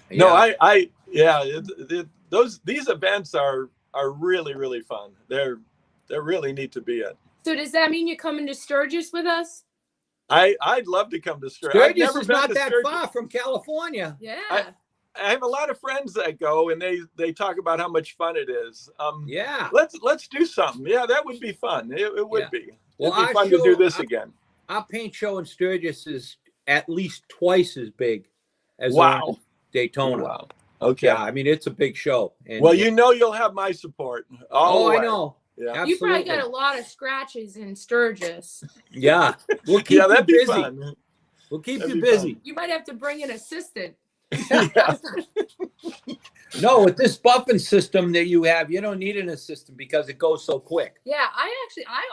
No, these events are really, really fun. They're really neat to be at. So does that mean you're coming to Sturgis with us? I'd love to come to Sturgis. Sturgis is not that far from California. Yeah. I have a lot of friends that go and they talk about how much fun it is. Let's do something. Yeah, that would be fun. It would be. Well, it'd be fun to do this again. Our paint show in Sturgis is at least twice as big as Daytona. Wow. Okay. Yeah, I mean it's a big show. And, well, you know you'll have my support. I know. Yeah. Absolutely. You probably got a lot of scratches in Sturgis. Yeah. We'll keep you that'd busy. Be fun. We'll keep you busy. Fun. You might have to bring an assistant. No, with this buffing system that you have, you don't need an assistant because it goes so quick. Yeah, I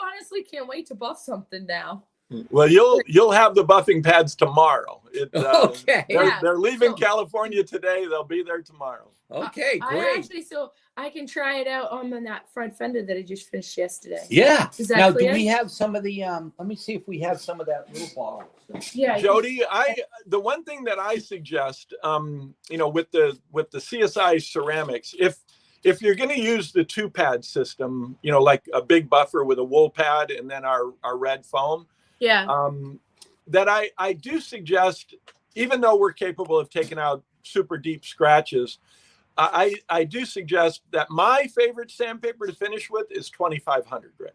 honestly can't wait to buff something now. Well, you'll have the buffing pads tomorrow. Okay. They're leaving California today. They'll be there tomorrow. Okay, great. So I can try it out on that front fender that I just finished yesterday. Yeah. Is that now, clear? do we have some of the? Let me see if we have some of that little bottle. Yeah, Jody, the one thing that I suggest, with the CSI ceramics, if you're going to use the 2-pad system, like a big buffer with a wool pad and then our red foam. Yeah. That I do suggest, even though we're capable of taking out super deep scratches, I do suggest that my favorite sandpaper to finish with is 2500 grit.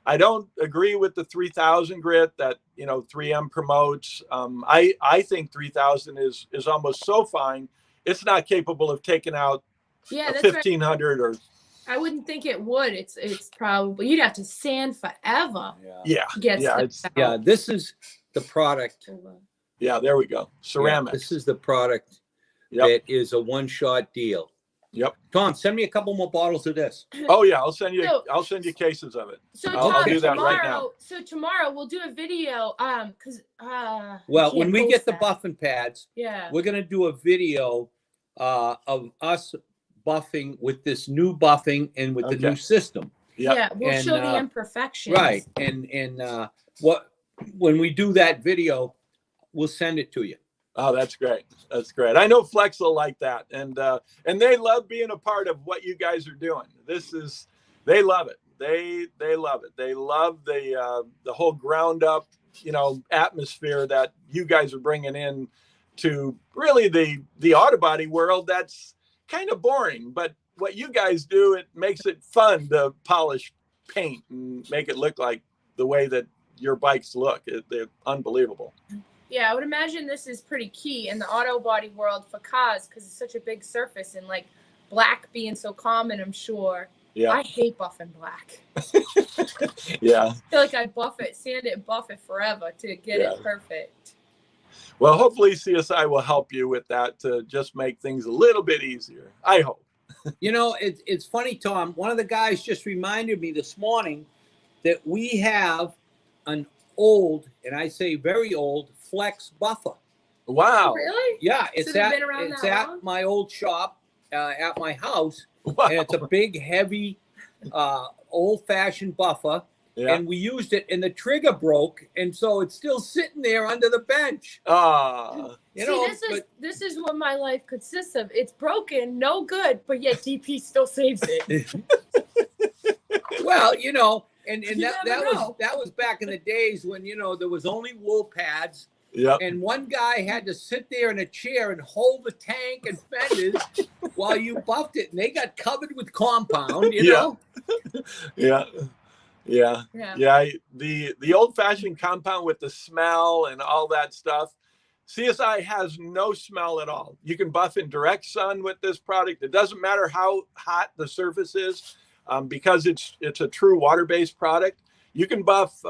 I don't agree with the 3000 grit that 3M promotes. I think 3000 is almost so fine. It's not capable of taking out 1500 or. I wouldn't think it would. It's probably you'd have to sand forever. Yeah. This is the product. Yeah, there we go. Ceramics. This is the product that is a one-shot deal. Yep. Tom, send me a couple more bottles of this. Oh yeah, I'll send So- you cases of it. So I'll Tom, do that tomorrow, right now. So tomorrow we'll do a video. Cause I Well, when can't we post get the that. buffing pads, Yeah. we're gonna do a video of us buffing with this new buffing and with the Okay. new system. Yep. Yeah. We'll And, show the imperfections. Right. And when we do that video, we'll send it to you. Oh, that's great. That's great. I know Flex will like that, and they love being a part of what you guys are doing. They love it. They love it. They love the whole ground up, atmosphere that you guys are bringing in to really the auto body world. That's kind of boring, but what you guys do, it makes it fun to polish paint and make it look like the way that your bikes look. They're unbelievable. Yeah, I would imagine this is pretty key in the auto body world for cars because it's such a big surface and like black being so common, I'm sure. Yeah. I hate buffing black. Yeah. I feel like I sand it and buff it forever to get it perfect. Well, hopefully CSI will help you with that to just make things a little bit easier. I hope. It's funny, Tom. One of the guys just reminded me this morning that we have an old, and I say very old, Flex buffer. Wow. Really? Yeah, it's they've been around that long? at my old shop at my house, Wow. and it's a big, heavy, old-fashioned buffer. Yeah. And we used it, and the trigger broke, and so it's still sitting there under the bench. This is what my life consists of. It's broken, no good, but yet DP still saves it. Well, and You that never know. was back in the days when there was only wool pads. Yep. And one guy had to sit there in a chair and hold the tank and fenders while you buffed it, and they got covered with compound. Yeah. Yeah. The old-fashioned compound with the smell and all that stuff. CSI has no smell at all. You can buff in direct sun with this product. It doesn't matter how hot the surface is, because it's a true water-based product. You can buff.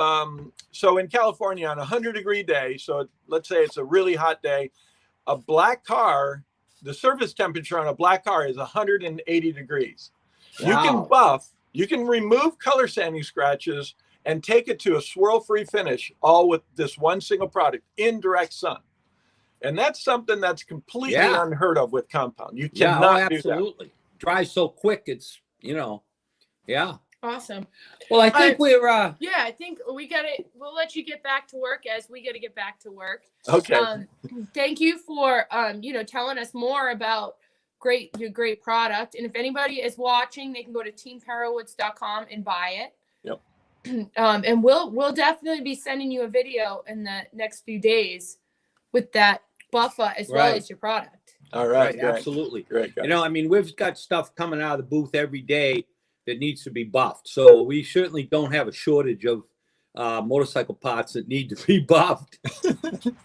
So in California on a 100-degree day, so let's say it's a really hot day, a black car, the surface temperature on a black car is 180 degrees. Wow. You can buff. You can remove color sanding scratches and take it to a swirl-free finish, all with this one single product in direct sun. And that's something that's completely unheard of with compound. You cannot do that. Absolutely. Dries so quick, it's, yeah. Awesome. Well, I think we're Yeah, I think we got it. We'll let you get back to work as we got to get back to work. Okay. Thank you for telling us more about your great product. And if anybody is watching, they can go to teamperowoods.com and buy it. Yep. And we'll definitely be sending you a video in the next few days with that buffer as well as your product. All right. right, absolutely. Great. We've got stuff coming out of the booth every day that needs to be buffed. So we certainly don't have a shortage of motorcycle parts that need to be buffed.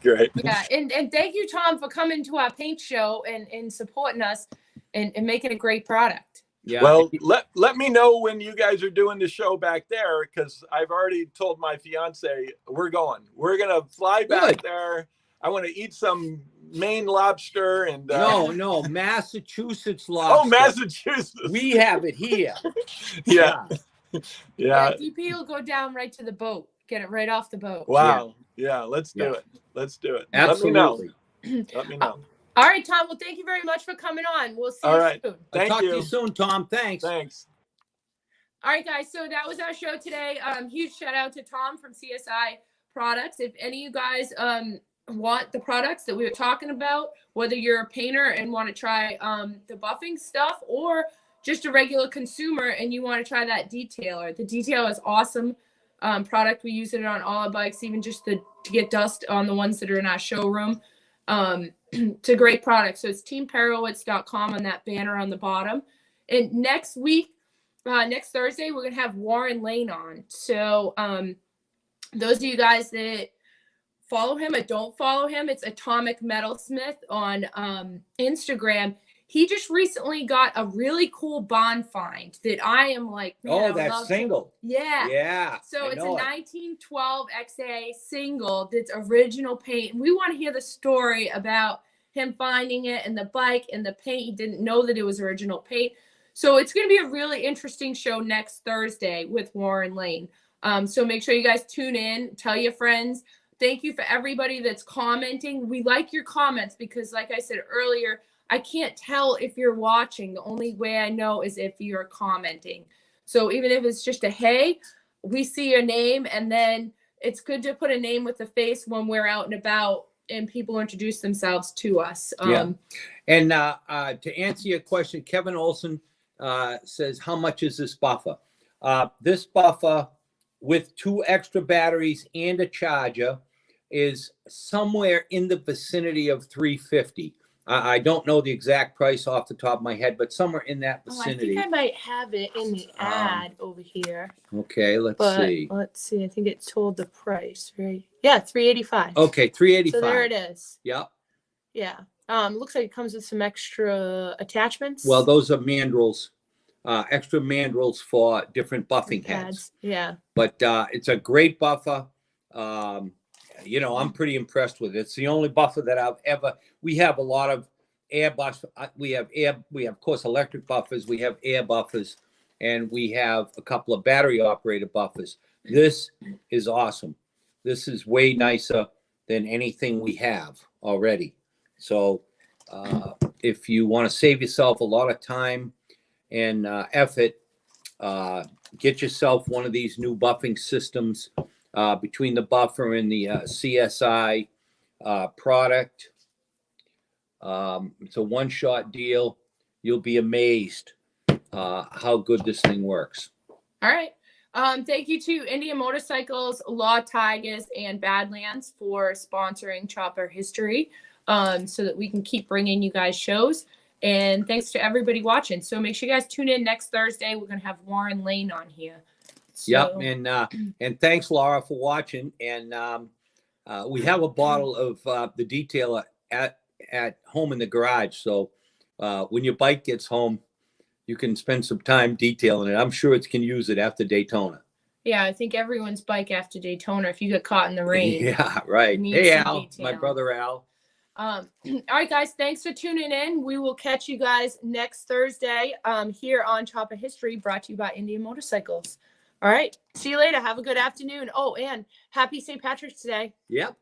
Great. Yeah, and thank you, Tom, for coming to our paint show and supporting us and making a great product. Yeah. Well, let me know when you guys are doing the show back there, because I've already told my fiance we're going. We're gonna fly back there. I want to eat some Maine lobster and no, Massachusetts lobster. Oh, Massachusetts. We have it here. Yeah. DP will go down right to the boat. Get it right off the boat. Wow. Yeah. Let's do it. Absolutely. Let me know. All right, Tom. Well, thank you very much for coming on. We'll see you soon. I'll talk to you soon, Tom. Thanks. All right, guys. So that was our show today. Huge shout out to Tom from CSI Products. If any of you guys want the products that we were talking about, whether you're a painter and want to try the buffing stuff, or just a regular consumer and you want to try that detailer, the detailer is awesome product. We use it on all our bikes, even just to get dust on the ones that are in our showroom. It's a great product. So it's teamperowoods.com on that banner on the bottom. And next week, next Thursday, we're going to have Warren Lane on. So those of you guys that follow him or don't follow him, it's Atomic Metalsmith on Instagram. He just recently got a really cool bond find that I am like, man, that's single. Yeah. So it's a 1912 XA single that's original paint. And we want to hear the story about him finding it and the bike and the paint. He didn't know that it was original paint. So it's going to be a really interesting show next Thursday with Warren Lane. So make sure you guys tune in, tell your friends. Thank you for everybody that's commenting. We like your comments because, like I said earlier, I can't tell if you're watching. The only way I know is if you're commenting. So even if it's just a hey, we see your name, and then it's good to put a name with a face when we're out and about and people introduce themselves to us. Yeah. And to answer your question, Kevin Olson says, how much is this buffer? This buffer with 2 extra batteries and a charger is somewhere in the vicinity of $350. I don't know the exact price off the top of my head, but somewhere in that vicinity. I think I might have it in the ad over here. Okay, let's see. Let's see. I think it told the price, right? Yeah, $385. Okay, $385. So there it is. Yep. Yeah. Looks like it comes with some extra attachments. Well, those are mandrels, extra mandrels for different buffing heads. Yeah. But it's a great buffer. I'm pretty impressed with it. It's the only buffer that I've ever. We have a lot of air buffers. We have, of course, electric buffers. We have air buffers, and we have a couple of battery operated buffers. This is awesome. This is way nicer than anything we have already. So if you want to save yourself a lot of time and effort, get yourself one of these new buffing systems. Between the buffer and the CSI product. It's a one-shot deal. You'll be amazed how good this thing works. All right. Thank you to Indian Motorcycles, Law Tigers, and Badlands for sponsoring Chopper History so that we can keep bringing you guys shows. And thanks to everybody watching. So make sure you guys tune in next Thursday. We're going to have Warren Lane on here. So. Yep, and thanks, Laura, for watching. And we have a bottle of the detailer at home in the garage. So when your bike gets home, you can spend some time detailing it. I'm sure it can use it after Daytona. Yeah, I think everyone's bike after Daytona, if you get caught in the rain. Yeah, right. Hey, Al, detail. my brother Al. All right, guys, thanks for tuning in. We will catch you guys next Thursday here on Chopper History, brought to you by Indian Motorcycles. All right. See you later. Have a good afternoon. Oh, and happy St. Patrick's Day. Yep.